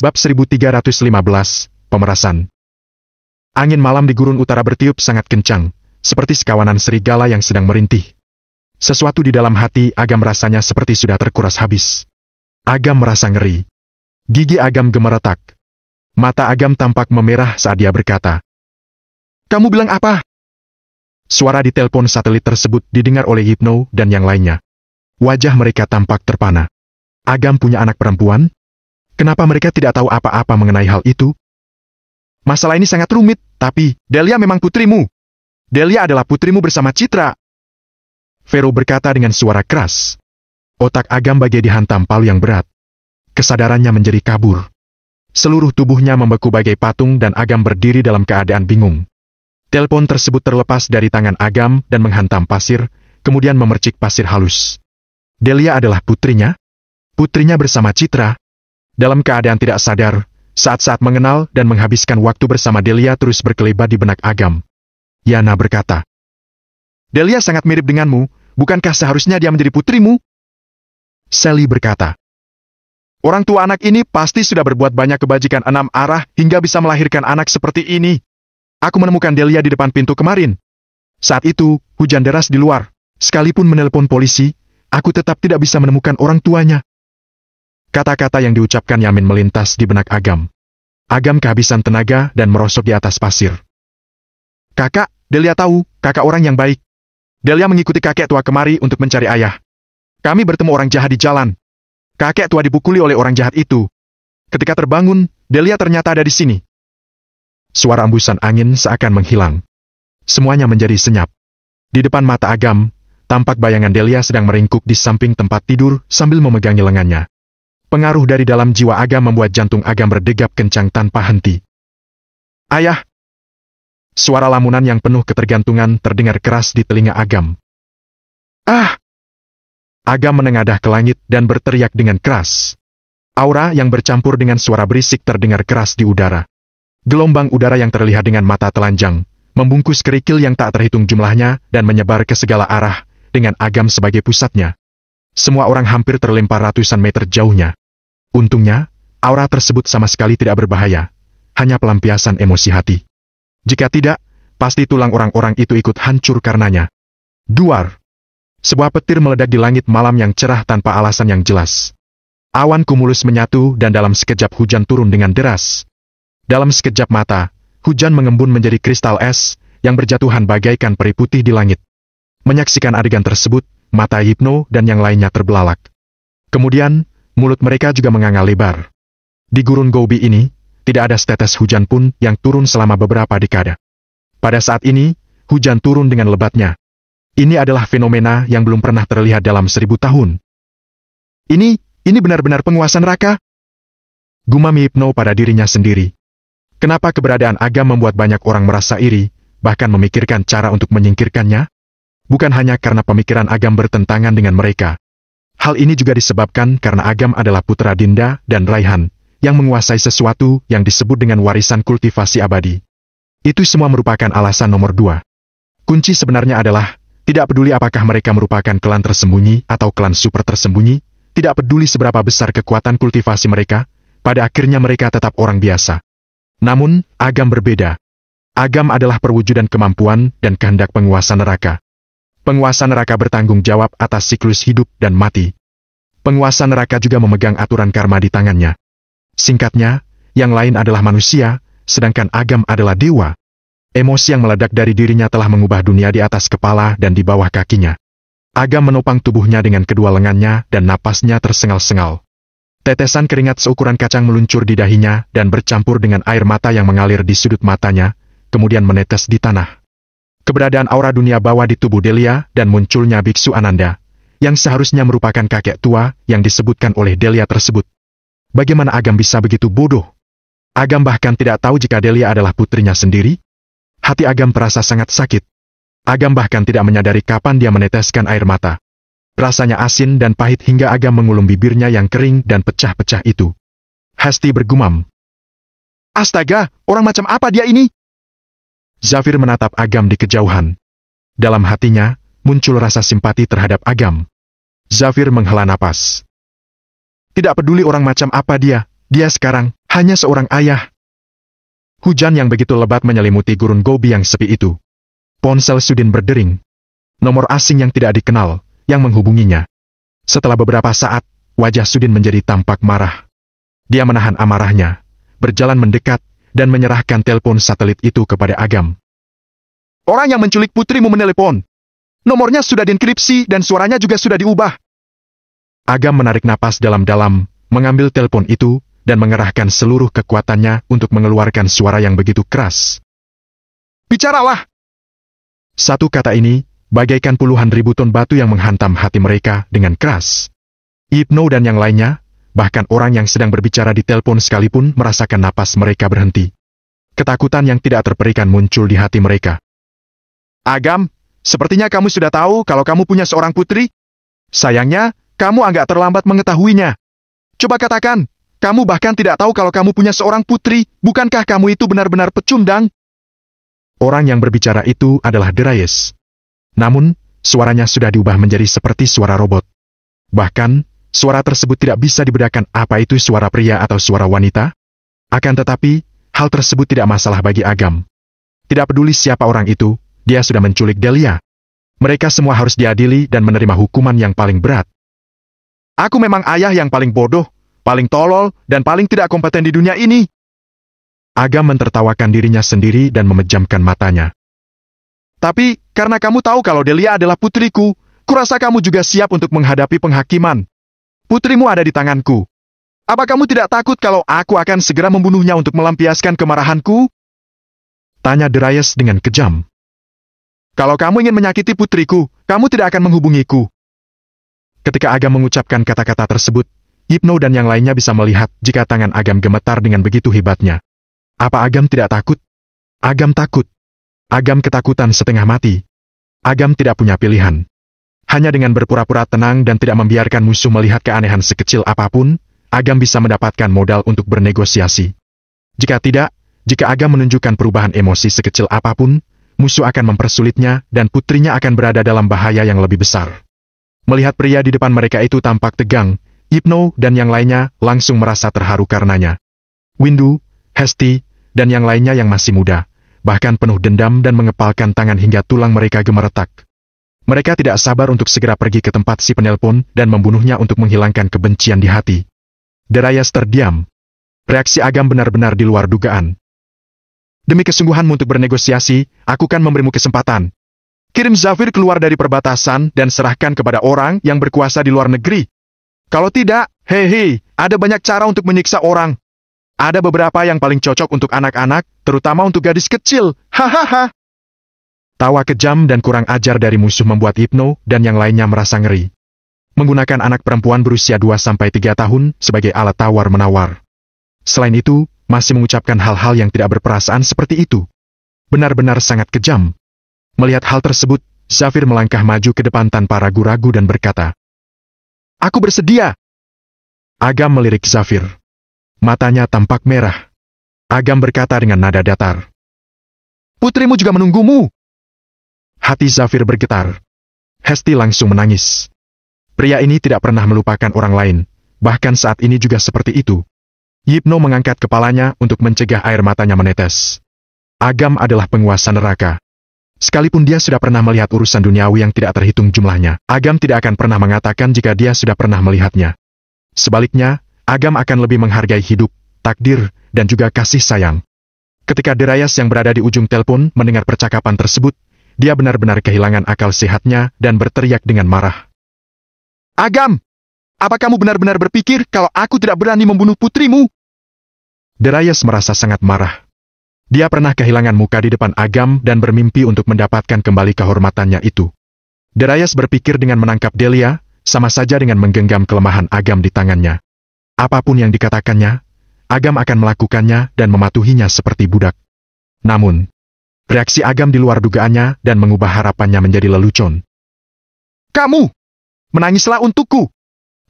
Bab 1315, Pemerasan. Angin malam di gurun utara bertiup sangat kencang, seperti sekawanan serigala yang sedang merintih. Sesuatu di dalam hati Agam rasanya seperti sudah terkuras habis. Agam merasa ngeri. Gigi Agam gemeretak. Mata Agam tampak memerah saat dia berkata, "Kamu bilang apa?" Suara di telepon satelit tersebut didengar oleh Hypno dan yang lainnya. Wajah mereka tampak terpana. Agam punya anak perempuan? Kenapa mereka tidak tahu apa-apa mengenai hal itu? Masalah ini sangat rumit, tapi Delia memang putrimu. Delia adalah putrimu bersama Citra. Vero berkata dengan suara keras. Otak Agam bagai dihantam palu yang berat. Kesadarannya menjadi kabur. Seluruh tubuhnya membeku bagai patung dan Agam berdiri dalam keadaan bingung. Telepon tersebut terlepas dari tangan Agam dan menghantam pasir, kemudian memercik pasir halus. Delia adalah putrinya? Putrinya bersama Citra? Dalam keadaan tidak sadar, saat-saat mengenal dan menghabiskan waktu bersama Delia terus berkelebat di benak Agam. Yana berkata, "Delia sangat mirip denganmu, bukankah seharusnya dia menjadi putrimu?" Sally berkata, "Orang tua anak ini pasti sudah berbuat banyak kebajikan 6 arah hingga bisa melahirkan anak seperti ini. Aku menemukan Delia di depan pintu kemarin. Saat itu, hujan deras di luar. Sekalipun menelepon polisi, aku tetap tidak bisa menemukan orang tuanya." Kata-kata yang diucapkan Yamin melintas di benak Agam. Agam kehabisan tenaga dan merosot di atas pasir. "Kakak, Delia tahu, kakak orang yang baik. Delia mengikuti kakek tua kemari untuk mencari ayah. Kami bertemu orang jahat di jalan. Kakek tua dipukuli oleh orang jahat itu. Ketika terbangun, Delia ternyata ada di sini." Suara embusan angin seakan menghilang. Semuanya menjadi senyap. Di depan mata Agam, tampak bayangan Delia sedang meringkuk di samping tempat tidur sambil memegangi lengannya. Pengaruh dari dalam jiwa Agam membuat jantung Agam berdegap kencang tanpa henti. "Ayah!" Suara lamunan yang penuh ketergantungan terdengar keras di telinga Agam. "Ah!" Agam menengadah ke langit dan berteriak dengan keras. Aura yang bercampur dengan suara berisik terdengar keras di udara. Gelombang udara yang terlihat dengan mata telanjang, membungkus kerikil yang tak terhitung jumlahnya dan menyebar ke segala arah, dengan Agam sebagai pusatnya. Semua orang hampir terlempar ratusan meter jauhnya. Untungnya, aura tersebut sama sekali tidak berbahaya, hanya pelampiasan emosi hati. Jika tidak, pasti tulang orang-orang itu ikut hancur karenanya. Duar! Sebuah petir meledak di langit malam yang cerah tanpa alasan yang jelas. Awan kumulus menyatu dan dalam sekejap hujan turun dengan deras. Dalam sekejap mata, hujan mengembun menjadi kristal es, yang berjatuhan bagaikan peri putih di langit. Menyaksikan adegan tersebut, mata Hypno dan yang lainnya terbelalak. Kemudian, mulut mereka juga menganga lebar. Di gurun Gobi ini, tidak ada setetes hujan pun yang turun selama beberapa dekade. Pada saat ini, hujan turun dengan lebatnya. Ini adalah fenomena yang belum pernah terlihat dalam 1000 tahun. Ini benar-benar penguasa neraka? Gumam Hypno pada dirinya sendiri. Kenapa keberadaan Agam membuat banyak orang merasa iri, bahkan memikirkan cara untuk menyingkirkannya? Bukan hanya karena pemikiran Agam bertentangan dengan mereka. Hal ini juga disebabkan karena Agam adalah putra Dinda dan Raihan, yang menguasai sesuatu yang disebut dengan warisan kultivasi abadi. Itu semua merupakan alasan nomor 2. Kunci sebenarnya adalah, tidak peduli apakah mereka merupakan klan tersembunyi atau klan super tersembunyi, tidak peduli seberapa besar kekuatan kultivasi mereka, pada akhirnya mereka tetap orang biasa. Namun, Agam berbeda. Agam adalah perwujudan kemampuan dan kehendak penguasa neraka. Penguasa neraka bertanggung jawab atas siklus hidup dan mati. Penguasa neraka juga memegang aturan karma di tangannya. Singkatnya, yang lain adalah manusia, sedangkan Agam adalah dewa. Emosi yang meledak dari dirinya telah mengubah dunia di atas kepala dan di bawah kakinya. Agam menopang tubuhnya dengan kedua lengannya dan napasnya tersengal-sengal. Tetesan keringat seukuran kacang meluncur di dahinya dan bercampur dengan air mata yang mengalir di sudut matanya, kemudian menetes di tanah. Keberadaan aura dunia bawah di tubuh Delia dan munculnya Biksu Ananda, yang seharusnya merupakan kakek tua yang disebutkan oleh Delia tersebut. Bagaimana Agam bisa begitu bodoh? Agam bahkan tidak tahu jika Delia adalah putrinya sendiri. Hati Agam terasa sangat sakit. Agam bahkan tidak menyadari kapan dia meneteskan air mata. Rasanya asin dan pahit hingga Agam mengulum bibirnya yang kering dan pecah-pecah itu. Hesti bergumam. "Astaga, orang macam apa dia ini?" Zafir menatap Agam di kejauhan. Dalam hatinya, muncul rasa simpati terhadap Agam. Zafir menghela napas. Tidak peduli orang macam apa dia sekarang Hanya seorang ayah. Hujan yang begitu lebat menyelimuti gurun Gobi yang sepi itu. Ponsel Sudin berdering. Nomor asing yang tidak dikenal, yang menghubunginya. Setelah beberapa saat, wajah Sudin menjadi tampak marah. Dia menahan amarahnya, berjalan mendekat, dan menyerahkan telepon satelit itu kepada Agam. Orang yang menculik putrimu menelepon. Nomornya sudah dienkripsi dan suaranya juga sudah diubah. Agam menarik napas dalam-dalam, mengambil telepon itu, dan mengerahkan seluruh kekuatannya untuk mengeluarkan suara yang begitu keras. Bicaralah! Satu kata ini, bagaikan puluhan ribu ton batu yang menghantam hati mereka dengan keras. Ibnu dan yang lainnya, bahkan orang yang sedang berbicara di telepon sekalipun merasakan napas mereka berhenti. Ketakutan yang tidak terperikan muncul di hati mereka. Agam, sepertinya kamu sudah tahu kalau kamu punya seorang putri. Sayangnya, kamu agak terlambat mengetahuinya. Coba katakan, kamu bahkan tidak tahu kalau kamu punya seorang putri, bukankah kamu itu benar-benar pecundang? Orang yang berbicara itu adalah Darius. Namun, suaranya sudah diubah menjadi seperti suara robot. Bahkan, suara tersebut tidak bisa dibedakan apa itu suara pria atau suara wanita. Akan tetapi, hal tersebut tidak masalah bagi Agam. Tidak peduli siapa orang itu, dia sudah menculik Delia. Mereka semua harus diadili dan menerima hukuman yang paling berat. Aku memang ayah yang paling bodoh, paling tolol, dan paling tidak kompeten di dunia ini. Agam mentertawakan dirinya sendiri dan memejamkan matanya. Tapi, karena kamu tahu kalau Delia adalah putriku, kurasa kamu juga siap untuk menghadapi penghakiman. Putrimu ada di tanganku. Apa kamu tidak takut kalau aku akan segera membunuhnya untuk melampiaskan kemarahanku? Tanya Darius dengan kejam. Kalau kamu ingin menyakiti putriku, kamu tidak akan menghubungiku. Ketika Agam mengucapkan kata-kata tersebut, Ibnu dan yang lainnya bisa melihat jika tangan Agam gemetar dengan begitu hebatnya. Apa Agam tidak takut? Agam takut. Agam ketakutan setengah mati. Agam tidak punya pilihan. Hanya dengan berpura-pura tenang dan tidak membiarkan musuh melihat keanehan sekecil apapun, Agam bisa mendapatkan modal untuk bernegosiasi. Jika tidak, jika Agam menunjukkan perubahan emosi sekecil apapun, musuh akan mempersulitnya dan putrinya akan berada dalam bahaya yang lebih besar. Melihat pria di depan mereka itu tampak tegang, Ibnu dan yang lainnya langsung merasa terharu karenanya. Windu, Hesti, dan yang lainnya yang masih muda, bahkan penuh dendam dan mengepalkan tangan hingga tulang mereka gemeretak. Mereka tidak sabar untuk segera pergi ke tempat si penelpon dan membunuhnya untuk menghilangkan kebencian di hati. Darius terdiam. Reaksi Agam benar-benar di luar dugaan. Demi kesungguhanmu untuk bernegosiasi, aku kan memberimu kesempatan. Kirim Zafir keluar dari perbatasan dan serahkan kepada orang yang berkuasa di luar negeri. Kalau tidak, hehe, ada banyak cara untuk menyiksa orang. Ada beberapa yang paling cocok untuk anak-anak, terutama untuk gadis kecil. Hahaha. Tawa kejam dan kurang ajar dari musuh membuat Ibnu dan yang lainnya merasa ngeri. Menggunakan anak perempuan berusia 2-3 tahun sebagai alat tawar-menawar. Selain itu, masih mengucapkan hal-hal yang tidak berperasaan seperti itu. Benar-benar sangat kejam. Melihat hal tersebut, Zafir melangkah maju ke depan tanpa ragu-ragu dan berkata, "Aku bersedia." Agam melirik Zafir. Matanya tampak merah. Agam berkata dengan nada datar, "Putrimu juga menunggumu." Hati Zafir bergetar. Hesti langsung menangis. Pria ini tidak pernah melupakan orang lain, bahkan saat ini juga seperti itu. Ibnu mengangkat kepalanya untuk mencegah air matanya menetes. Agam adalah penguasa neraka. Sekalipun dia sudah pernah melihat urusan duniawi yang tidak terhitung jumlahnya, Agam tidak akan pernah mengatakan jika dia sudah pernah melihatnya. Sebaliknya, Agam akan lebih menghargai hidup, takdir, dan juga kasih sayang. Ketika Darius yang berada di ujung telepon mendengar percakapan tersebut, dia benar-benar kehilangan akal sehatnya dan berteriak dengan marah. "Agam! Apa kamu benar-benar berpikir kalau aku tidak berani membunuh putrimu?" Darius merasa sangat marah. Dia pernah kehilangan muka di depan Agam dan bermimpi untuk mendapatkan kembali kehormatannya itu. Darius berpikir dengan menangkap Delia, sama saja dengan menggenggam kelemahan Agam di tangannya. Apapun yang dikatakannya, Agam akan melakukannya dan mematuhinya seperti budak. Namun, reaksi Agam di luar dugaannya dan mengubah harapannya menjadi lelucon. "Kamu! Menangislah untukku!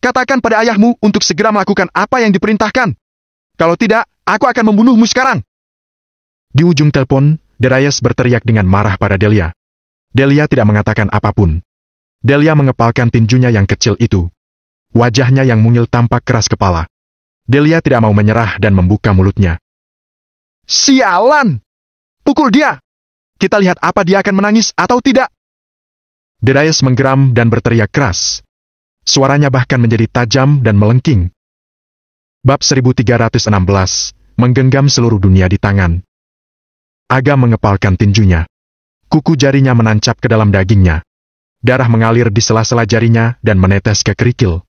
Katakan pada ayahmu untuk segera melakukan apa yang diperintahkan. Kalau tidak, aku akan membunuhmu sekarang." Di ujung telepon, Darius berteriak dengan marah pada Delia. Delia tidak mengatakan apapun. Delia mengepalkan tinjunya yang kecil itu. Wajahnya yang mungil tampak keras kepala. Delia tidak mau menyerah dan membuka mulutnya. Sialan! Pukul dia! Kita lihat apa dia akan menangis atau tidak. Darius menggeram dan berteriak keras. Suaranya bahkan menjadi tajam dan melengking. Bab 1316, menggenggam seluruh dunia di tangan. Agam mengepalkan tinjunya. Kuku jarinya menancap ke dalam dagingnya. Darah mengalir di sela-sela jarinya dan menetes ke kerikil.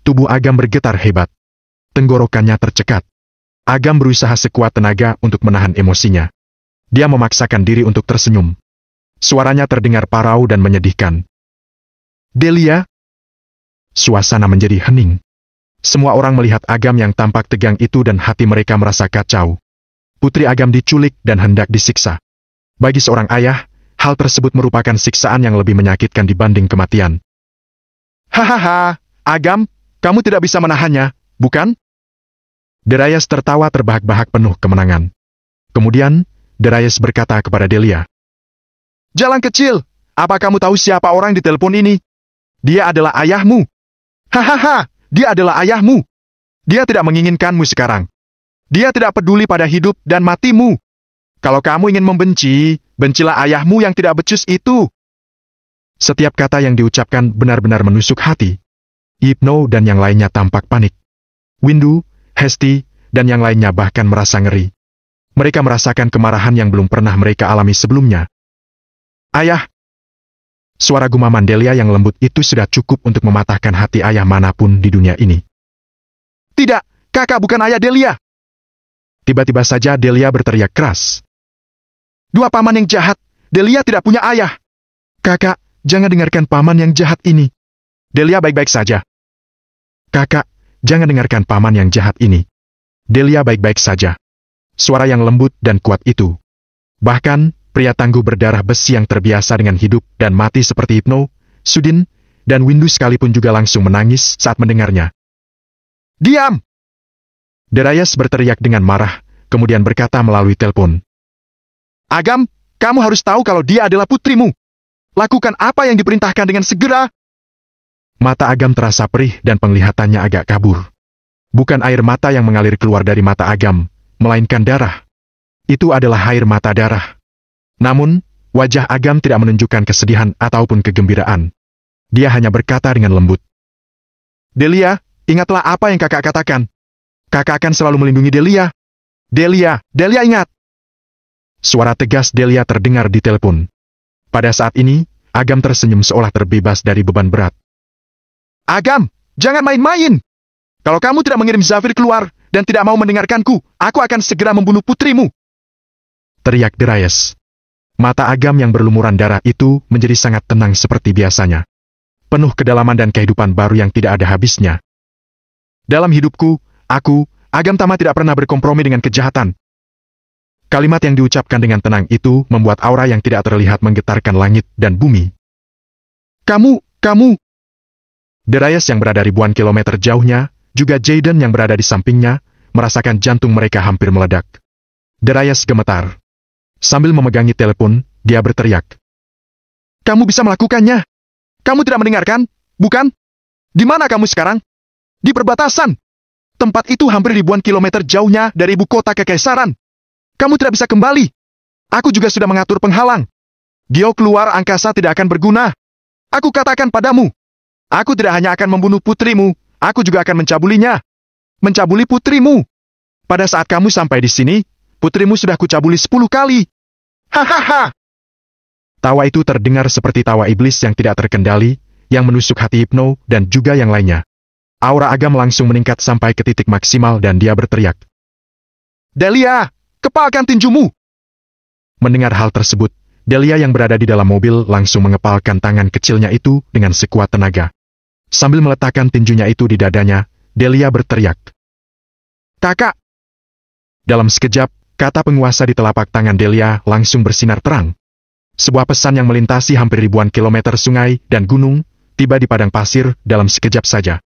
Tubuh Agam bergetar hebat. Tenggorokannya tercekat. Agam berusaha sekuat tenaga untuk menahan emosinya. Dia memaksakan diri untuk tersenyum. Suaranya terdengar parau dan menyedihkan. Delia? Suasana menjadi hening. Semua orang melihat Agam yang tampak tegang itu dan hati mereka merasa kacau. Putri Agam diculik dan hendak disiksa. Bagi seorang ayah, hal tersebut merupakan siksaan yang lebih menyakitkan dibanding kematian. Hahaha, Agam, kamu tidak bisa menahannya, bukan? Darius tertawa terbahak-bahak penuh kemenangan. Kemudian, Darius berkata kepada Delia. Jalan kecil, apa kamu tahu siapa orang di telepon ini? Dia adalah ayahmu. Hahaha, dia adalah ayahmu. Dia tidak menginginkanmu sekarang. Dia tidak peduli pada hidup dan matimu. Kalau kamu ingin membenci, bencilah ayahmu yang tidak becus itu. Setiap kata yang diucapkan benar-benar menusuk hati. Hypno dan yang lainnya tampak panik. Windu, Hesti, dan yang lainnya bahkan merasa ngeri. Mereka merasakan kemarahan yang belum pernah mereka alami sebelumnya. Ayah! Suara gumaman Delia yang lembut itu sudah cukup untuk mematahkan hati ayah manapun di dunia ini. Tidak, kakak bukan ayah Delia! Tiba-tiba saja Delia berteriak keras. Dua paman yang jahat, Delia tidak punya ayah. Kakak, jangan dengarkan paman yang jahat ini. Delia baik-baik saja. Kakak, jangan dengarkan paman yang jahat ini. Delia baik-baik saja. Suara yang lembut dan kuat itu. Bahkan, pria tangguh berdarah besi yang terbiasa dengan hidup dan mati seperti Hypno, Sudin, dan Windu sekalipun juga langsung menangis saat mendengarnya. Diam! Darius berteriak dengan marah, kemudian berkata melalui telepon. Agam, kamu harus tahu kalau dia adalah putrimu. Lakukan apa yang diperintahkan dengan segera. Mata Agam terasa perih dan penglihatannya agak kabur. Bukan air mata yang mengalir keluar dari mata Agam, melainkan darah. Itu adalah air mata darah. Namun, wajah Agam tidak menunjukkan kesedihan ataupun kegembiraan. Dia hanya berkata dengan lembut. Delia, ingatlah apa yang kakak katakan. Kakak akan selalu melindungi Delia. Delia, Delia ingat. Suara tegas Delia terdengar di telepon. Pada saat ini, Agam tersenyum seolah terbebas dari beban berat. Agam, jangan main-main. Kalau kamu tidak mengirim Zafir keluar dan tidak mau mendengarkanku, aku akan segera membunuh putrimu. Teriak Darius. Mata Agam yang berlumuran darah itu menjadi sangat tenang seperti biasanya. Penuh kedalaman dan kehidupan baru yang tidak ada habisnya. Dalam hidupku, aku, Agam Tama tidak pernah berkompromi dengan kejahatan. Kalimat yang diucapkan dengan tenang itu membuat aura yang tidak terlihat menggetarkan langit dan bumi. Kamu. Darius yang berada ribuan kilometer jauhnya, juga Jaden yang berada di sampingnya, merasakan jantung mereka hampir meledak. Darius gemetar. Sambil memegangi telepon, dia berteriak. Kamu bisa melakukannya. Kamu tidak mendengarkan, bukan? Di mana kamu sekarang? Di perbatasan. Tempat itu hampir ribuan kilometer jauhnya dari ibu kota kekaisaran. Kamu tidak bisa kembali. Aku juga sudah mengatur penghalang. Gio keluar angkasa tidak akan berguna. Aku katakan padamu. Aku tidak hanya akan membunuh putrimu, aku juga akan mencabulinya. Mencabuli putrimu. Pada saat kamu sampai di sini, putrimu sudah kucabuli 10 kali. Hahaha. Tawa itu terdengar seperti tawa iblis yang tidak terkendali, yang menusuk hati Hypno dan juga yang lainnya. Aura Agam langsung meningkat sampai ke titik maksimal dan dia berteriak. Delia, kepalkan tinjumu. Mendengar hal tersebut, Delia yang berada di dalam mobil langsung mengepalkan tangan kecilnya itu dengan sekuat tenaga. Sambil meletakkan tinjunya itu di dadanya, Delia berteriak. Kakak! Dalam sekejap, kata penguasa di telapak tangan Delia langsung bersinar terang. Sebuah pesan yang melintasi hampir ribuan kilometer sungai dan gunung, tiba di padang pasir dalam sekejap saja.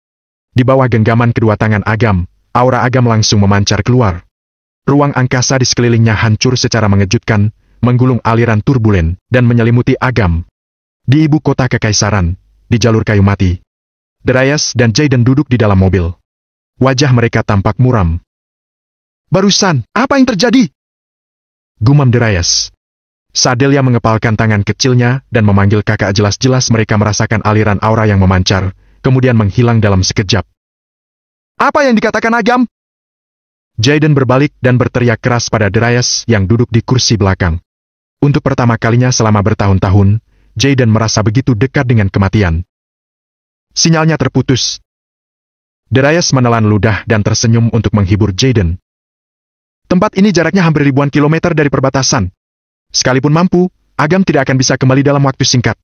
Di bawah genggaman kedua tangan Agam, aura Agam langsung memancar keluar. Ruang angkasa di sekelilingnya hancur secara mengejutkan, menggulung aliran turbulen, dan menyelimuti Agam. Di ibu kota kekaisaran, di jalur kayu mati, Darius dan Jaden duduk di dalam mobil. Wajah mereka tampak muram. "Barusan, apa yang terjadi?" gumam Darius. Saat Delia mengepalkan tangan kecilnya dan memanggil kakak, jelas-jelas mereka merasakan aliran aura yang memancar, kemudian menghilang dalam sekejap. "Apa yang dikatakan Agam?" Jaden berbalik dan berteriak keras pada Darius yang duduk di kursi belakang. Untuk pertama kalinya selama bertahun-tahun, Jaden merasa begitu dekat dengan kematian. Sinyalnya terputus. Darius menelan ludah dan tersenyum untuk menghibur Jaden. "Tempat ini jaraknya hampir ribuan kilometer dari perbatasan. Sekalipun mampu, Agam tidak akan bisa kembali dalam waktu singkat.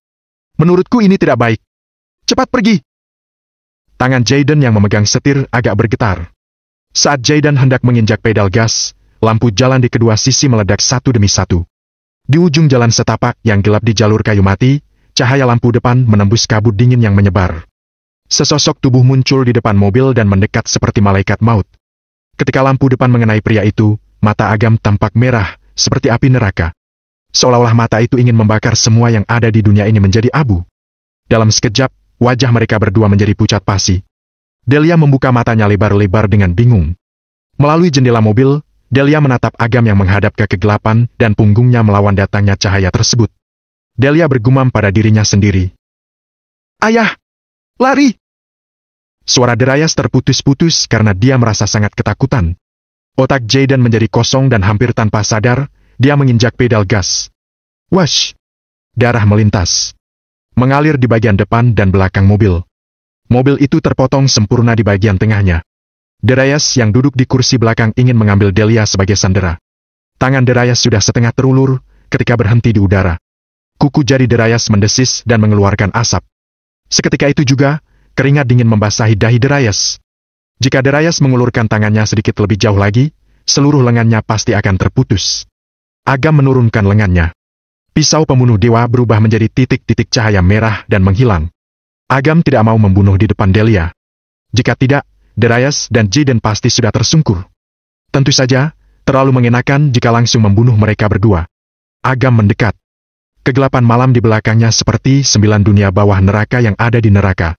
Menurutku ini tidak baik. Cepat pergi." Tangan Jaden yang memegang setir agak bergetar. Saat Jaden hendak menginjak pedal gas, lampu jalan di kedua sisi meledak satu demi satu. Di ujung jalan setapak yang gelap di jalur kayu mati, cahaya lampu depan menembus kabut dingin yang menyebar. Sesosok tubuh muncul di depan mobil dan mendekat seperti malaikat maut. Ketika lampu depan mengenai pria itu, mata Agam tampak merah, seperti api neraka. Seolah-olah mata itu ingin membakar semua yang ada di dunia ini menjadi abu. Dalam sekejap, wajah mereka berdua menjadi pucat pasi. Delia membuka matanya lebar-lebar dengan bingung. Melalui jendela mobil, Delia menatap Agam yang menghadap ke kegelapan dan punggungnya melawan datangnya cahaya tersebut. Delia bergumam pada dirinya sendiri. "Ayah! Lari!" Suara Darius terputus-putus karena dia merasa sangat ketakutan. Otak Jaden menjadi kosong dan hampir tanpa sadar, dia menginjak pedal gas. Wash! Darah melintas. Mengalir di bagian depan dan belakang mobil. Mobil itu terpotong sempurna di bagian tengahnya. Darius yang duduk di kursi belakang ingin mengambil Delia sebagai sandera. Tangan Darius sudah setengah terulur ketika berhenti di udara. Kuku jari Darius mendesis dan mengeluarkan asap. Seketika itu juga, keringat dingin membasahi dahi Darius. Jika Darius mengulurkan tangannya sedikit lebih jauh lagi, seluruh lengannya pasti akan terputus. Agam menurunkan lengannya. Pisau pembunuh dewa berubah menjadi titik-titik cahaya merah dan menghilang. Agam tidak mau membunuh di depan Delia. Jika tidak, Darius dan Jaden pasti sudah tersungkur. Tentu saja, terlalu mengenakan jika langsung membunuh mereka berdua. Agam mendekat. Kegelapan malam di belakangnya seperti 9 dunia bawah neraka yang ada di neraka.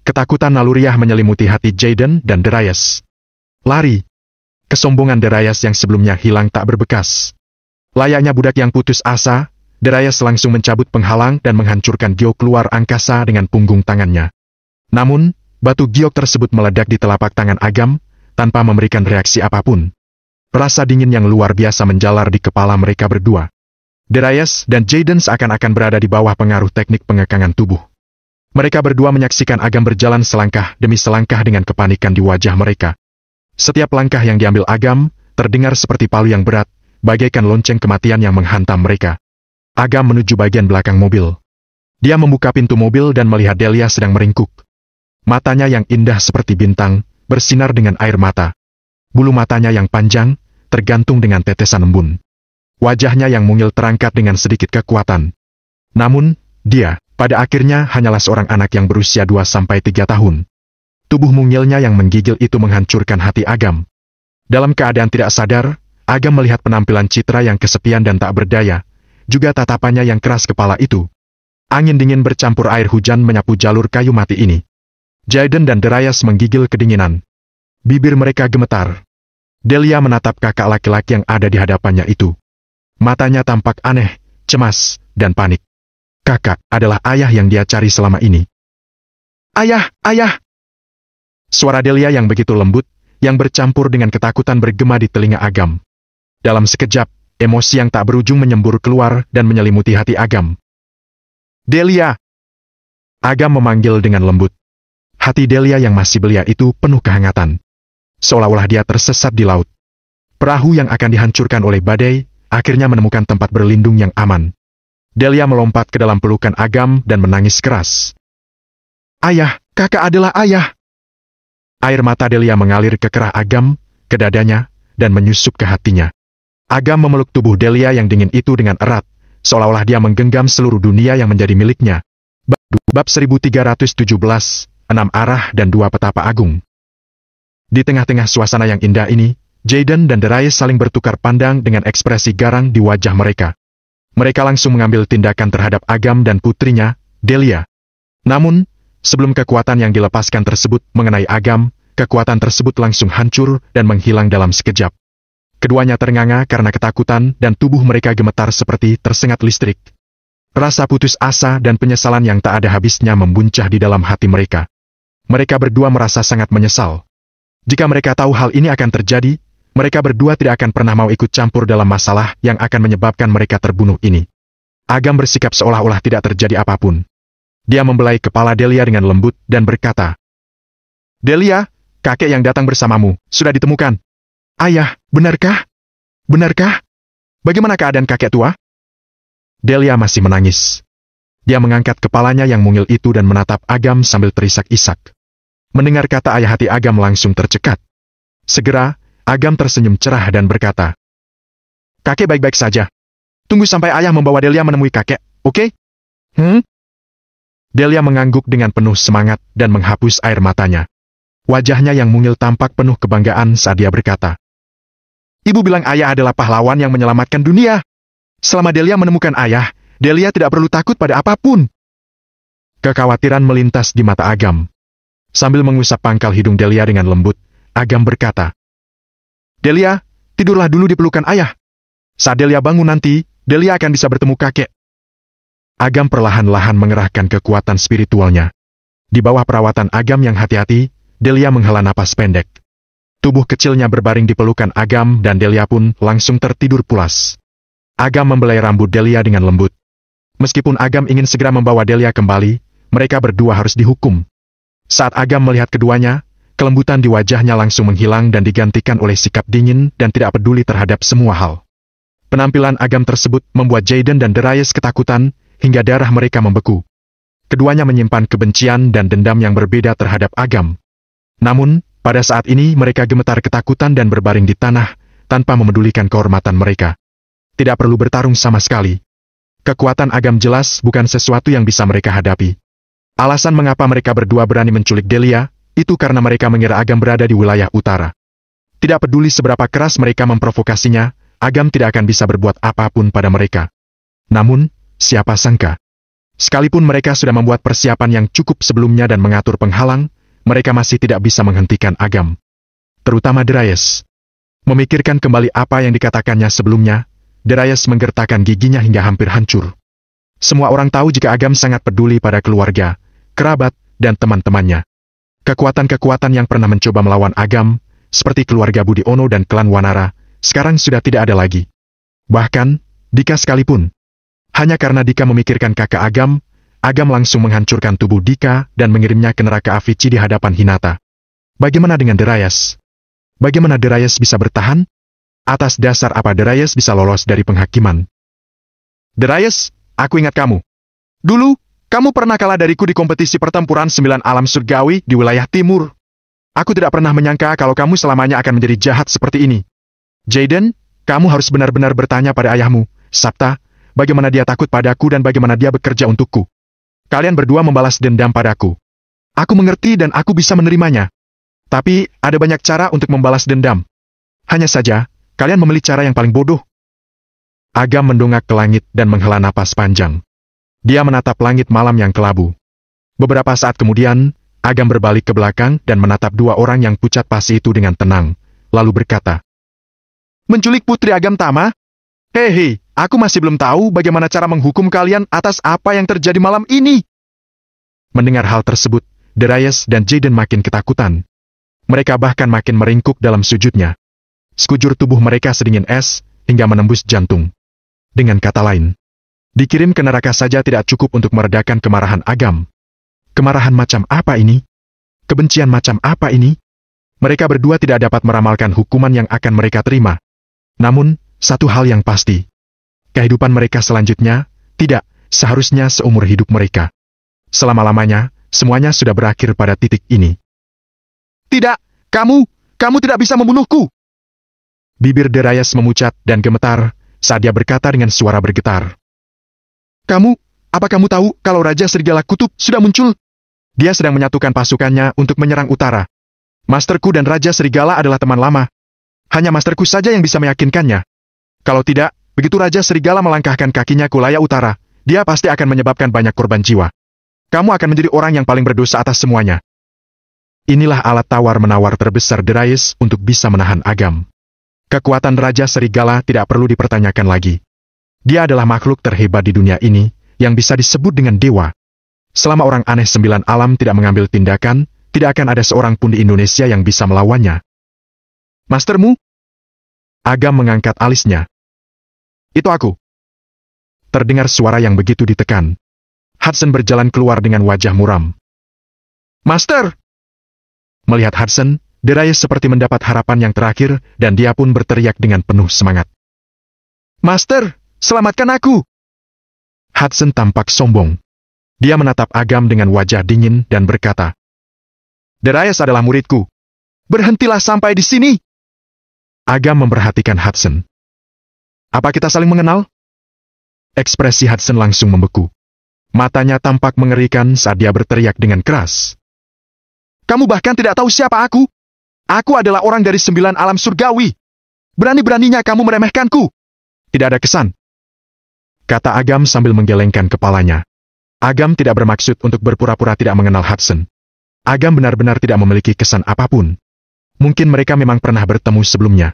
Ketakutan naluriah menyelimuti hati Jaden dan Darius. Lari. Kesombongan Darius yang sebelumnya hilang tak berbekas. Layaknya budak yang putus asa, Darius langsung mencabut penghalang dan menghancurkan giok keluar angkasa dengan punggung tangannya. Namun, batu giok tersebut meledak di telapak tangan Agam, tanpa memberikan reaksi apapun. Rasa dingin yang luar biasa menjalar di kepala mereka berdua. Darius dan Jaden seakan-akan berada di bawah pengaruh teknik pengekangan tubuh. Mereka berdua menyaksikan Agam berjalan selangkah demi selangkah dengan kepanikan di wajah mereka. Setiap langkah yang diambil Agam, terdengar seperti palu yang berat, bagaikan lonceng kematian yang menghantam mereka. Agam menuju bagian belakang mobil. Dia membuka pintu mobil dan melihat Delia sedang meringkuk. Matanya yang indah seperti bintang, bersinar dengan air mata. Bulu matanya yang panjang, tergantung dengan tetesan embun. Wajahnya yang mungil terangkat dengan sedikit kekuatan. Namun, dia, pada akhirnya hanyalah seorang anak yang berusia 2-3 tahun. Tubuh mungilnya yang menggigil itu menghancurkan hati Agam. Dalam keadaan tidak sadar, Agam melihat penampilan Citra yang kesepian dan tak berdaya, juga tatapannya yang keras kepala itu. Angin dingin bercampur air hujan menyapu jalur kayu mati ini. Jaden dan Darius menggigil kedinginan. Bibir mereka gemetar. Delia menatap kakak laki-laki yang ada di hadapannya itu. Matanya tampak aneh, cemas, dan panik. Kakak adalah ayah yang dia cari selama ini. "Ayah, ayah!" Suara Delia yang begitu lembut, yang bercampur dengan ketakutan bergema di telinga Agam. Dalam sekejap, emosi yang tak berujung menyembur keluar dan menyelimuti hati Agam. "Delia!" Agam memanggil dengan lembut. Hati Delia yang masih belia itu penuh kehangatan. Seolah-olah dia tersesat di laut. Perahu yang akan dihancurkan oleh badai, akhirnya menemukan tempat berlindung yang aman. Delia melompat ke dalam pelukan Agam dan menangis keras. "Ayah, kakak adalah ayah!" Air mata Delia mengalir ke kerah Agam, ke dadanya, dan menyusup ke hatinya. Agam memeluk tubuh Delia yang dingin itu dengan erat, seolah-olah dia menggenggam seluruh dunia yang menjadi miliknya. Bab 1317, 6 arah dan 2 petapa agung. Di tengah-tengah suasana yang indah ini, Jaden dan Darius saling bertukar pandang dengan ekspresi garang di wajah mereka. Mereka langsung mengambil tindakan terhadap Agam dan putrinya, Delia. Namun, sebelum kekuatan yang dilepaskan tersebut mengenai Agam, kekuatan tersebut langsung hancur dan menghilang dalam sekejap. Keduanya ternganga karena ketakutan dan tubuh mereka gemetar seperti tersengat listrik. Rasa putus asa dan penyesalan yang tak ada habisnya membuncah di dalam hati mereka. Mereka berdua merasa sangat menyesal. Jika mereka tahu hal ini akan terjadi, mereka berdua tidak akan pernah mau ikut campur dalam masalah yang akan menyebabkan mereka terbunuh ini. Agam bersikap seolah-olah tidak terjadi apapun. Dia membelai kepala Delia dengan lembut dan berkata, "Delia, kakek yang datang bersamamu, sudah ditemukan." "Ayah, benarkah? Benarkah? Bagaimana keadaan kakek tua?" Delia masih menangis. Dia mengangkat kepalanya yang mungil itu dan menatap Agam sambil terisak-isak. Mendengar kata ayah, hati Agam langsung tercekat. Segera, Agam tersenyum cerah dan berkata, "Kakek baik-baik saja. Tunggu sampai ayah membawa Delia menemui kakek, oke?" Delia mengangguk dengan penuh semangat dan menghapus air matanya. Wajahnya yang mungil tampak penuh kebanggaan saat dia berkata, "Ibu bilang ayah adalah pahlawan yang menyelamatkan dunia. Selama Delia menemukan ayah, Delia tidak perlu takut pada apapun." Kekhawatiran melintas di mata Agam. Sambil mengusap pangkal hidung Delia dengan lembut, Agam berkata, "Delia, tidurlah dulu di pelukan ayah. Saat Delia bangun nanti, Delia akan bisa bertemu kakek." Agam perlahan-lahan mengerahkan kekuatan spiritualnya. Di bawah perawatan Agam yang hati-hati, Delia menghela napas pendek. Tubuh kecilnya berbaring di pelukan Agam dan Delia pun langsung tertidur pulas. Agam membelai rambut Delia dengan lembut. Meskipun Agam ingin segera membawa Delia kembali, mereka berdua harus dihukum. Saat Agam melihat keduanya, kelembutan di wajahnya langsung menghilang dan digantikan oleh sikap dingin dan tidak peduli terhadap semua hal. Penampilan Agam tersebut membuat Jaden dan Darius ketakutan, hingga darah mereka membeku. Keduanya menyimpan kebencian dan dendam yang berbeda terhadap Agam. Namun, pada saat ini mereka gemetar ketakutan dan berbaring di tanah, tanpa memedulikan kehormatan mereka. Tidak perlu bertarung sama sekali. Kekuatan Agam jelas bukan sesuatu yang bisa mereka hadapi. Alasan mengapa mereka berdua berani menculik Delia, itu karena mereka mengira Agam berada di wilayah utara. Tidak peduli seberapa keras mereka memprovokasinya, Agam tidak akan bisa berbuat apapun pada mereka. Namun, siapa sangka? Sekalipun mereka sudah membuat persiapan yang cukup sebelumnya dan mengatur penghalang, mereka masih tidak bisa menghentikan Agam. Terutama Darius. Memikirkan kembali apa yang dikatakannya sebelumnya, Darius menggertakkan giginya hingga hampir hancur. Semua orang tahu jika Agam sangat peduli pada keluarga, kerabat, dan teman-temannya. Kekuatan-kekuatan yang pernah mencoba melawan Agam, seperti keluarga Budi Ono dan klan Wanara, sekarang sudah tidak ada lagi. Bahkan, Dika sekalipun. Hanya karena Dika memikirkan kakak Agam, Agam langsung menghancurkan tubuh Dika dan mengirimnya ke neraka Avici di hadapan Hinata. Bagaimana dengan Darius? Bagaimana Darius bisa bertahan? Atas dasar apa Darius bisa lolos dari penghakiman? "Darius, aku ingat kamu. Dulu, kamu pernah kalah dariku di kompetisi pertempuran 9 alam surgawi di wilayah timur. Aku tidak pernah menyangka kalau kamu selamanya akan menjadi jahat seperti ini. Jaden, kamu harus benar-benar bertanya pada ayahmu, Sabta, bagaimana dia takut padaku dan bagaimana dia bekerja untukku. Kalian berdua membalas dendam padaku. Aku mengerti dan aku bisa menerimanya. Tapi, ada banyak cara untuk membalas dendam. Hanya saja, kalian memilih cara yang paling bodoh." Agam mendongak ke langit dan menghela napas panjang. Dia menatap langit malam yang kelabu. Beberapa saat kemudian, Agam berbalik ke belakang dan menatap dua orang yang pucat pasi itu dengan tenang, lalu berkata, "Menculik Putri Agam Tama? Hehe, aku masih belum tahu bagaimana cara menghukum kalian atas apa yang terjadi malam ini." Mendengar hal tersebut, Darius dan Jaden makin ketakutan. Mereka bahkan makin meringkuk dalam sujudnya. Sekujur tubuh mereka sedingin es, hingga menembus jantung. Dengan kata lain, dikirim ke neraka saja tidak cukup untuk meredakan kemarahan Agam. Kemarahan macam apa ini? Kebencian macam apa ini? Mereka berdua tidak dapat meramalkan hukuman yang akan mereka terima. Namun, satu hal yang pasti. Kehidupan mereka selanjutnya, tidak, seharusnya seumur hidup mereka. Selama-lamanya, semuanya sudah berakhir pada titik ini. "Tidak, kamu tidak bisa membunuhku!" Bibir Darius memucat dan gemetar, saat dia berkata dengan suara bergetar. Apa kamu tahu kalau Raja Serigala Kutub sudah muncul? Dia sedang menyatukan pasukannya untuk menyerang utara. Masterku dan Raja Serigala adalah teman lama. Hanya masterku saja yang bisa meyakinkannya. Kalau tidak, begitu Raja Serigala melangkahkan kakinya ke wilayah utara, dia pasti akan menyebabkan banyak korban jiwa. Kamu akan menjadi orang yang paling berdosa atas semuanya. Inilah alat tawar-menawar terbesar Darius untuk bisa menahan Agam. Kekuatan Raja Serigala tidak perlu dipertanyakan lagi. Dia adalah makhluk terhebat di dunia ini, yang bisa disebut dengan dewa. Selama orang aneh 9 alam tidak mengambil tindakan, tidak akan ada seorang pun di Indonesia yang bisa melawannya. Mastermu? Agam mengangkat alisnya. Itu aku. Terdengar suara yang begitu ditekan. Hudson berjalan keluar dengan wajah muram. Master! Melihat Hudson, Darius seperti mendapat harapan yang terakhir, dan dia pun berteriak dengan penuh semangat. Master, selamatkan aku! Hudson tampak sombong. Dia menatap Agam dengan wajah dingin dan berkata, Darius adalah muridku. Berhentilah sampai di sini! Agam memperhatikan Hudson. Apa kita saling mengenal? Ekspresi Hudson langsung membeku. Matanya tampak mengerikan saat dia berteriak dengan keras. Kamu bahkan tidak tahu siapa aku. Aku adalah orang dari 9 alam surgawi. Berani-beraninya kamu meremehkanku. Tidak ada kesan, kata Agam sambil menggelengkan kepalanya. Agam tidak bermaksud untuk berpura-pura tidak mengenal Hudson. Agam benar-benar tidak memiliki kesan apapun. Mungkin mereka memang pernah bertemu sebelumnya.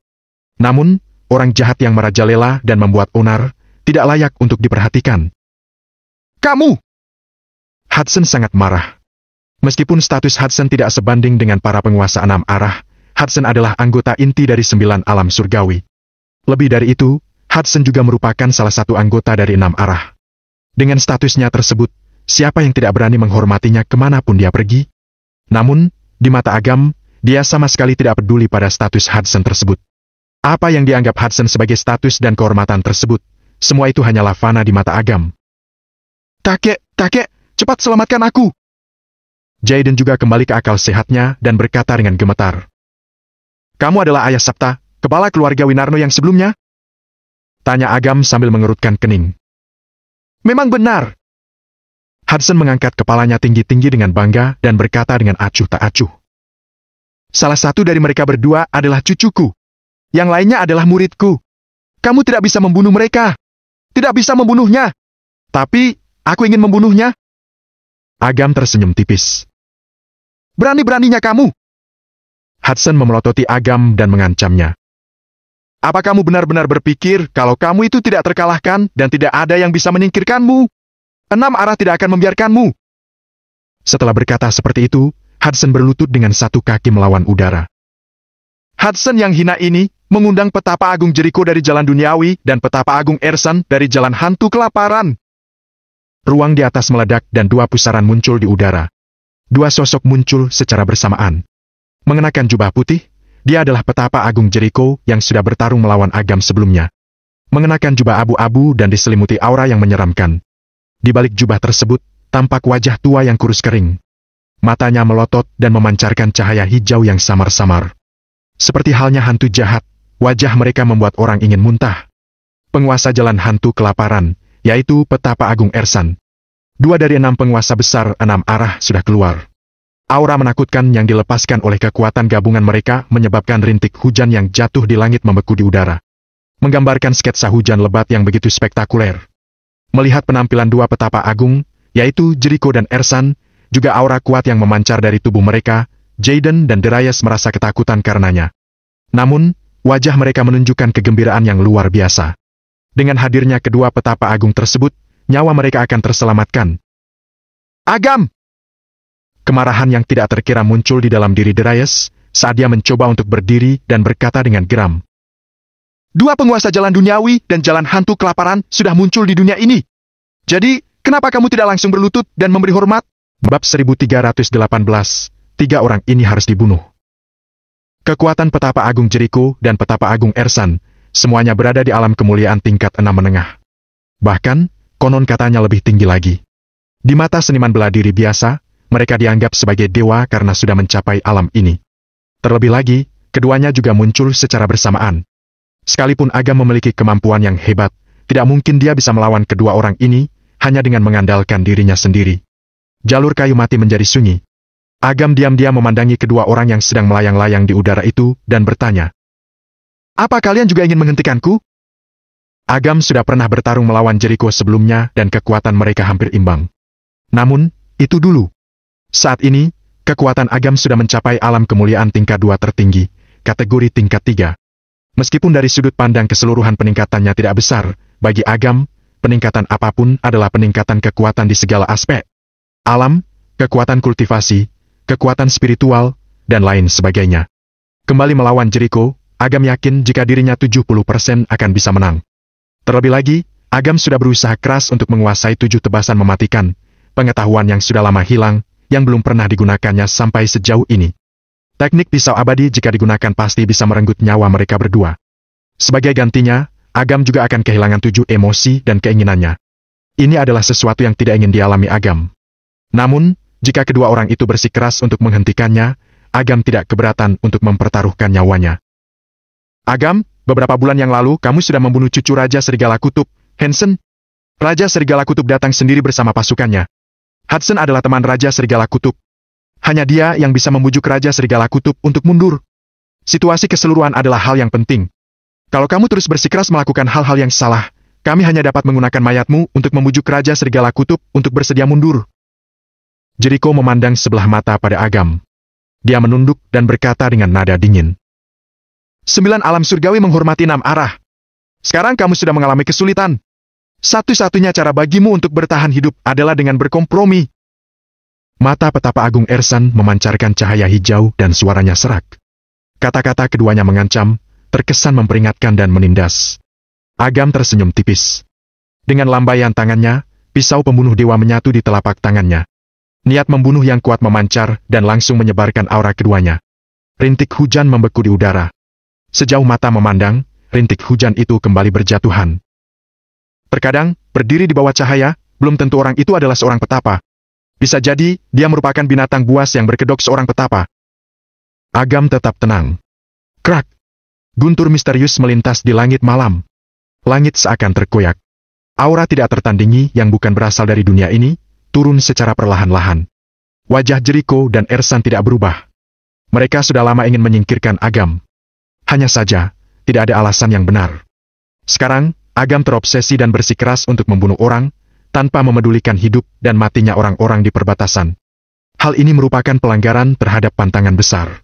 Namun, orang jahat yang merajalela dan membuat onar, tidak layak untuk diperhatikan. Kamu! Hudson sangat marah. Meskipun status Hudson tidak sebanding dengan para penguasa 6 arah, Hudson adalah anggota inti dari 9 alam surgawi. Lebih dari itu, Hudson juga merupakan salah satu anggota dari 6 arah. Dengan statusnya tersebut, siapa yang tidak berani menghormatinya kemanapun dia pergi? Namun, di mata Agam, dia sama sekali tidak peduli pada status Hudson tersebut. Apa yang dianggap Hudson sebagai status dan kehormatan tersebut, semua itu hanyalah fana di mata Agam. Kakek, cepat selamatkan aku! Jaden juga kembali ke akal sehatnya dan berkata dengan gemetar. Kamu adalah ayah Sapta, kepala keluarga Winarno yang sebelumnya? Tanya Agam sambil mengerutkan kening. Memang benar. Hudson mengangkat kepalanya tinggi-tinggi dengan bangga dan berkata dengan acuh tak acuh. Salah satu dari mereka berdua adalah cucuku. Yang lainnya adalah muridku. Kamu tidak bisa membunuh mereka. Tidak bisa membunuhnya. Tapi, aku ingin membunuhnya. Agam tersenyum tipis. Berani-beraninya kamu. Hudson memelototi Agam dan mengancamnya. Apa kamu benar-benar berpikir kalau kamu itu tidak terkalahkan dan tidak ada yang bisa menyingkirkanmu? 6 arah tidak akan membiarkanmu. Setelah berkata seperti itu, Hudson berlutut dengan satu kaki melawan udara. Hudson yang hina ini mengundang petapa agung Jericho dari jalan duniawi dan petapa agung Ersan dari jalan hantu kelaparan. Ruang di atas meledak dan 2 pusaran muncul di udara. 2 sosok muncul secara bersamaan. Mengenakan jubah putih, dia adalah petapa agung Jericho yang sudah bertarung melawan Agam sebelumnya. Mengenakan jubah abu-abu dan diselimuti aura yang menyeramkan. Di balik jubah tersebut, tampak wajah tua yang kurus kering. Matanya melotot dan memancarkan cahaya hijau yang samar-samar. Seperti halnya hantu jahat, wajah mereka membuat orang ingin muntah. Penguasa jalan hantu kelaparan, yaitu petapa agung Ersan. 2 dari 6 penguasa besar 6 arah sudah keluar. Aura menakutkan yang dilepaskan oleh kekuatan gabungan mereka menyebabkan rintik hujan yang jatuh di langit membeku di udara. Menggambarkan sketsa hujan lebat yang begitu spektakuler. Melihat penampilan 2 petapa agung, yaitu Jericho dan Ersan, juga aura kuat yang memancar dari tubuh mereka, Jaden dan Darius merasa ketakutan karenanya. Namun, wajah mereka menunjukkan kegembiraan yang luar biasa. Dengan hadirnya kedua petapa agung tersebut, nyawa mereka akan terselamatkan. Agam! Kemarahan yang tidak terkira muncul di dalam diri Darius, saat dia mencoba untuk berdiri dan berkata dengan geram. 2 penguasa jalan duniawi dan jalan hantu kelaparan sudah muncul di dunia ini. Jadi, kenapa kamu tidak langsung berlutut dan memberi hormat? Bab 1318, 3 orang ini harus dibunuh. Kekuatan petapa agung Jericho dan petapa agung Ersan, semuanya berada di alam kemuliaan tingkat 6 menengah. Bahkan, konon katanya lebih tinggi lagi. Di mata seniman bela diri biasa, mereka dianggap sebagai dewa karena sudah mencapai alam ini. Terlebih lagi, keduanya juga muncul secara bersamaan. Sekalipun Agam memiliki kemampuan yang hebat, tidak mungkin dia bisa melawan kedua orang ini, hanya dengan mengandalkan dirinya sendiri. Jalur kayu mati menjadi sunyi. Agam diam-diam memandangi kedua orang yang sedang melayang-layang di udara itu, dan bertanya. Apa kalian juga ingin menghentikanku? Agam sudah pernah bertarung melawan Jericho sebelumnya dan kekuatan mereka hampir imbang. Namun, itu dulu. Saat ini, Kekuatan Agam sudah mencapai alam kemuliaan tingkat 2 tertinggi, kategori tingkat 3. Meskipun dari sudut pandang keseluruhan peningkatannya tidak besar, bagi Agam, peningkatan apapun adalah peningkatan kekuatan di segala aspek. Alam, kekuatan kultivasi, kekuatan spiritual, dan lain sebagainya. Kembali melawan Jericho, Agam yakin jika dirinya 70% akan bisa menang. Terlebih lagi, Agam sudah berusaha keras untuk menguasai 7 tebasan mematikan, pengetahuan yang sudah lama hilang, yang belum pernah digunakannya sampai sejauh ini. Teknik pisau abadi jika digunakan pasti bisa merenggut nyawa mereka berdua. Sebagai gantinya, Agam juga akan kehilangan 7 emosi dan keinginannya. Ini adalah sesuatu yang tidak ingin dialami Agam. Namun, jika kedua orang itu bersikeras untuk menghentikannya, Agam tidak keberatan untuk mempertaruhkan nyawanya. Agam, beberapa bulan yang lalu kamu sudah membunuh cucu Raja Serigala Kutub, Hansen. Raja Serigala Kutub datang sendiri bersama pasukannya. Hudson adalah teman Raja Serigala Kutub. Hanya dia yang bisa membujuk Raja Serigala Kutub untuk mundur. Situasi keseluruhan adalah hal yang penting. Kalau kamu terus bersikeras melakukan hal-hal yang salah, kami hanya dapat menggunakan mayatmu untuk membujuk Raja Serigala Kutub untuk bersedia mundur. Jericho memandang sebelah mata pada Agam. Dia menunduk dan berkata dengan nada dingin. 9 alam surgawi menghormati 6 arah. Sekarang kamu sudah mengalami kesulitan. Satu-satunya cara bagimu untuk bertahan hidup adalah dengan berkompromi. Mata petapa agung Ersan memancarkan cahaya hijau dan suaranya serak. Kata-kata keduanya mengancam, terkesan memperingatkan dan menindas. Agam tersenyum tipis. Dengan lambaian tangannya, pisau pembunuh dewa menyatu di telapak tangannya. Niat membunuh yang kuat memancar dan langsung menyebarkan aura keduanya. Rintik hujan membeku di udara. Sejauh mata memandang, rintik hujan itu kembali berjatuhan. Terkadang, berdiri di bawah cahaya, belum tentu orang itu adalah seorang petapa. Bisa jadi, dia merupakan binatang buas yang berkedok seorang petapa. Agam tetap tenang. Krak! Guntur misterius melintas di langit malam. Langit seakan terkoyak. Aura tidak tertandingi yang bukan berasal dari dunia ini, turun secara perlahan-lahan. Wajah Jericho dan Ersan tidak berubah. Mereka sudah lama ingin menyingkirkan Agam. Hanya saja, tidak ada alasan yang benar. Sekarang, Agam terobsesi dan bersikeras untuk membunuh orang, tanpa memedulikan hidup dan matinya orang-orang di perbatasan. Hal ini merupakan pelanggaran terhadap pantangan besar.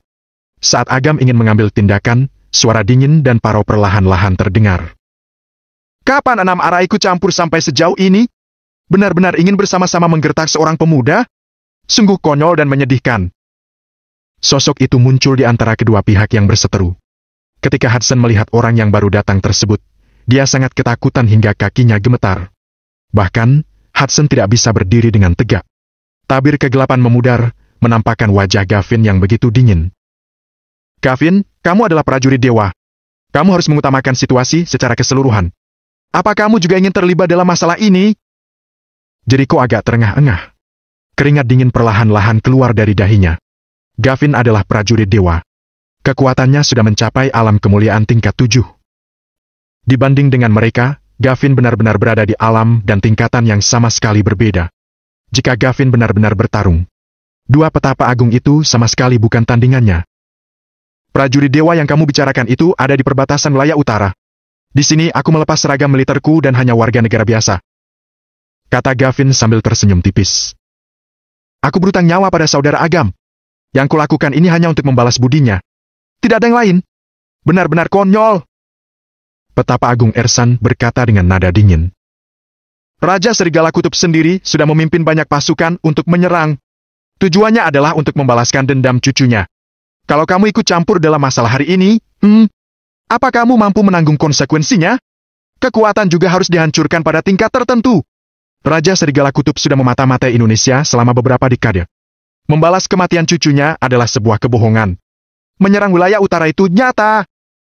Saat Agam ingin mengambil tindakan, suara dingin dan parau perlahan-lahan terdengar. Kapan 6 arah ikut campur sampai sejauh ini? Benar-benar ingin bersama-sama menggertak seorang pemuda? Sungguh konyol dan menyedihkan. Sosok itu muncul di antara kedua pihak yang berseteru. Ketika Hudson melihat orang yang baru datang tersebut, dia sangat ketakutan hingga kakinya gemetar. Bahkan, Hudson tidak bisa berdiri dengan tegak. Tabir kegelapan memudar, menampakkan wajah Gavin yang begitu dingin. Gavin, kamu adalah prajurit dewa. Kamu harus mengutamakan situasi secara keseluruhan. Apa kamu juga ingin terlibat dalam masalah ini? Jericho agak terengah-engah. Keringat dingin perlahan-lahan keluar dari dahinya. Gavin adalah prajurit dewa. Kekuatannya sudah mencapai alam kemuliaan tingkat 7. Dibanding dengan mereka, Gavin benar-benar berada di alam dan tingkatan yang sama sekali berbeda. Jika Gavin benar-benar bertarung, dua petapa agung itu sama sekali bukan tandingannya. Prajurit dewa yang kamu bicarakan itu ada di perbatasan wilayah utara. Di sini aku melepas seragam militerku dan hanya warga negara biasa. Kata Gavin sambil tersenyum tipis. Aku berutang nyawa pada saudara Agam. Yang kulakukan ini hanya untuk membalas budinya. Tidak ada yang lain. Benar-benar konyol. Petapa Agung Ersan berkata dengan nada dingin. Raja Serigala Kutub sendiri sudah memimpin banyak pasukan untuk menyerang. Tujuannya adalah untuk membalaskan dendam cucunya. Kalau kamu ikut campur dalam masalah hari ini, apa kamu mampu menanggung konsekuensinya? Kekuatan juga harus dihancurkan pada tingkat tertentu. Raja Serigala Kutub sudah memata-matai Indonesia selama beberapa dekade. Membalas kematian cucunya adalah sebuah kebohongan. Menyerang wilayah utara itu nyata.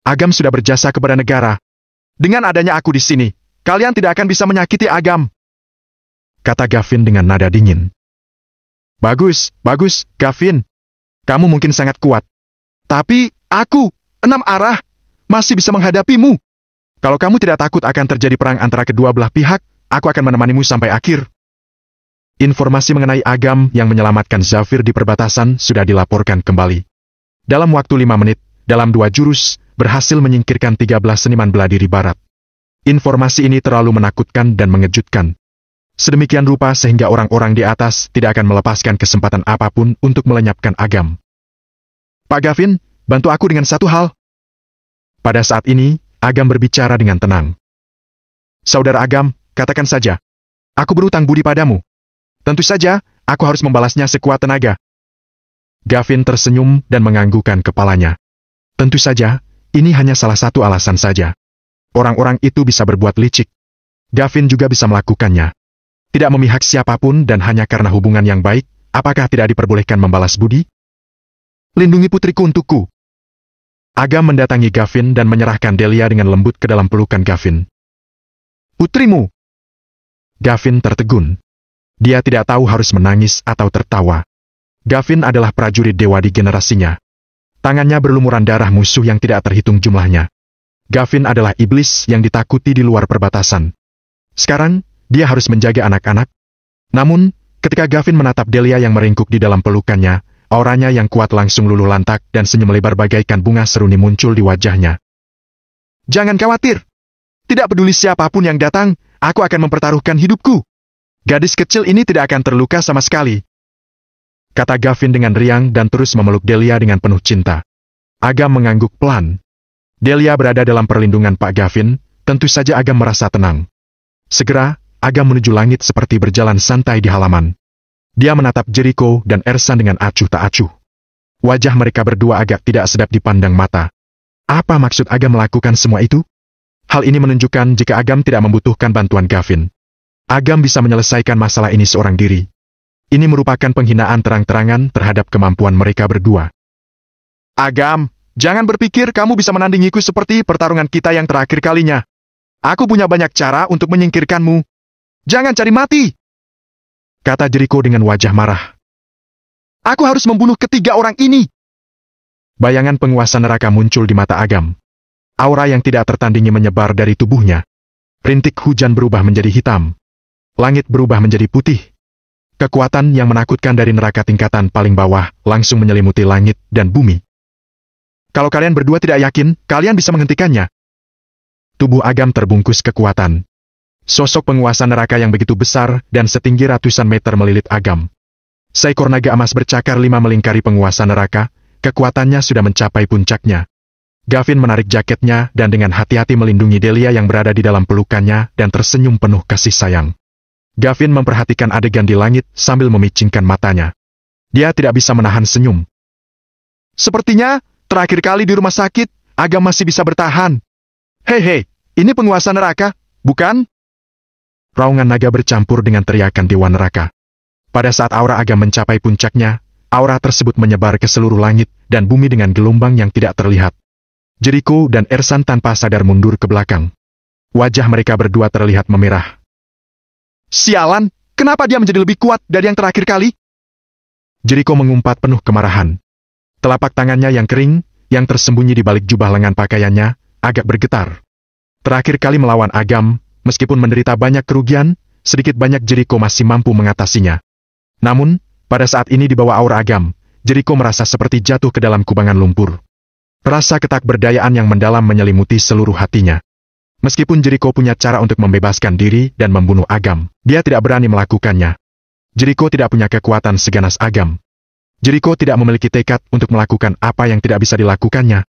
Agam sudah berjasa kepada negara. Dengan adanya aku di sini, kalian tidak akan bisa menyakiti Agam. Kata Gavin dengan nada dingin. Bagus, Gavin. Kamu mungkin sangat kuat. Tapi, aku, 6 arah, masih bisa menghadapimu. Kalau kamu tidak takut akan terjadi perang antara kedua belah pihak, aku akan menemanimu sampai akhir. Informasi mengenai Agam yang menyelamatkan Zafir di perbatasan sudah dilaporkan kembali. Dalam waktu 5 menit, dalam 2 jurus, berhasil menyingkirkan 13 seniman bela diri barat. Informasi ini terlalu menakutkan dan mengejutkan. Sedemikian rupa sehingga orang-orang di atas tidak akan melepaskan kesempatan apapun untuk melenyapkan Agam. Pak Gavin, bantu aku dengan satu hal. Pada saat ini, Agam berbicara dengan tenang. Saudara Agam, katakan saja. Aku berutang budi padamu. Tentu saja, aku harus membalasnya sekuat tenaga. Gavin tersenyum dan menganggukkan kepalanya. Tentu saja, ini hanya salah satu alasan saja. Orang-orang itu bisa berbuat licik. Gavin juga bisa melakukannya. Tidak memihak siapapun dan hanya karena hubungan yang baik, apakah tidak diperbolehkan membalas budi? Lindungi putriku untukku. Agam mendatangi Gavin dan menyerahkan Delia dengan lembut ke dalam pelukan Gavin. Putrimu. Gavin tertegun. Dia tidak tahu harus menangis atau tertawa. Gavin adalah prajurit dewa di generasinya. Tangannya berlumuran darah musuh yang tidak terhitung jumlahnya. Gavin adalah iblis yang ditakuti di luar perbatasan. Sekarang, dia harus menjaga anak-anak. Namun, ketika Gavin menatap Delia yang meringkuk di dalam pelukannya, auranya yang kuat langsung luluh lantak dan senyum lebar bagaikan bunga seruni muncul di wajahnya. Jangan khawatir. Tidak peduli siapapun yang datang, aku akan mempertaruhkan hidupku. Gadis kecil ini tidak akan terluka sama sekali. Kata Gavin dengan riang dan terus memeluk Delia dengan penuh cinta. Agam mengangguk pelan. Delia berada dalam perlindungan Pak Gavin, tentu saja Agam merasa tenang. Segera, Agam menuju langit seperti berjalan santai di halaman. Dia menatap Jericho dan Ersan dengan acuh tak acuh. Wajah mereka berdua agak tidak sedap dipandang mata. Apa maksud Agam melakukan semua itu? Hal ini menunjukkan jika Agam tidak membutuhkan bantuan Gavin. Agam bisa menyelesaikan masalah ini seorang diri. Ini merupakan penghinaan terang-terangan terhadap kemampuan mereka berdua. Agam, jangan berpikir kamu bisa menandingiku seperti pertarungan kita yang terakhir kalinya. Aku punya banyak cara untuk menyingkirkanmu. Jangan cari mati! Kata Jericho dengan wajah marah. Aku harus membunuh ketiga orang ini! Bayangan penguasa neraka muncul di mata Agam. Aura yang tidak tertandingi menyebar dari tubuhnya. Rintik hujan berubah menjadi hitam. Langit berubah menjadi putih. Kekuatan yang menakutkan dari neraka tingkatan paling bawah langsung menyelimuti langit dan bumi. Kalau kalian berdua tidak yakin, kalian bisa menghentikannya. Tubuh Agam terbungkus kekuatan. Sosok penguasa neraka yang begitu besar dan setinggi ratusan meter melilit Agam. Seekor naga emas bercakar 5 melingkari penguasa neraka, kekuatannya sudah mencapai puncaknya. Gavin menarik jaketnya dan dengan hati-hati melindungi Delia yang berada di dalam pelukannya dan tersenyum penuh kasih sayang. Gavin memperhatikan adegan di langit sambil memicingkan matanya. Dia tidak bisa menahan senyum. Sepertinya, terakhir kali di rumah sakit, Agam masih bisa bertahan. Hei, ini penguasa neraka, bukan? Raungan naga bercampur dengan teriakan dewa neraka. Pada saat aura Agam mencapai puncaknya, aura tersebut menyebar ke seluruh langit dan bumi dengan gelombang yang tidak terlihat. Jericho dan Ersan tanpa sadar mundur ke belakang. Wajah mereka berdua terlihat memerah. Sialan, kenapa dia menjadi lebih kuat dari yang terakhir kali? Jericho mengumpat penuh kemarahan. Telapak tangannya yang kering, yang tersembunyi di balik jubah lengan pakaiannya, agak bergetar. Terakhir kali melawan Agam, meskipun menderita banyak kerugian, sedikit banyak Jericho masih mampu mengatasinya. Namun, pada saat ini di bawah aura Agam, Jericho merasa seperti jatuh ke dalam kubangan lumpur. Rasa ketakberdayaan yang mendalam menyelimuti seluruh hatinya. Meskipun Jericho punya cara untuk membebaskan diri dan membunuh Agam, dia tidak berani melakukannya. Jericho tidak punya kekuatan seganas Agam. Jericho tidak memiliki tekad untuk melakukan apa yang tidak bisa dilakukannya.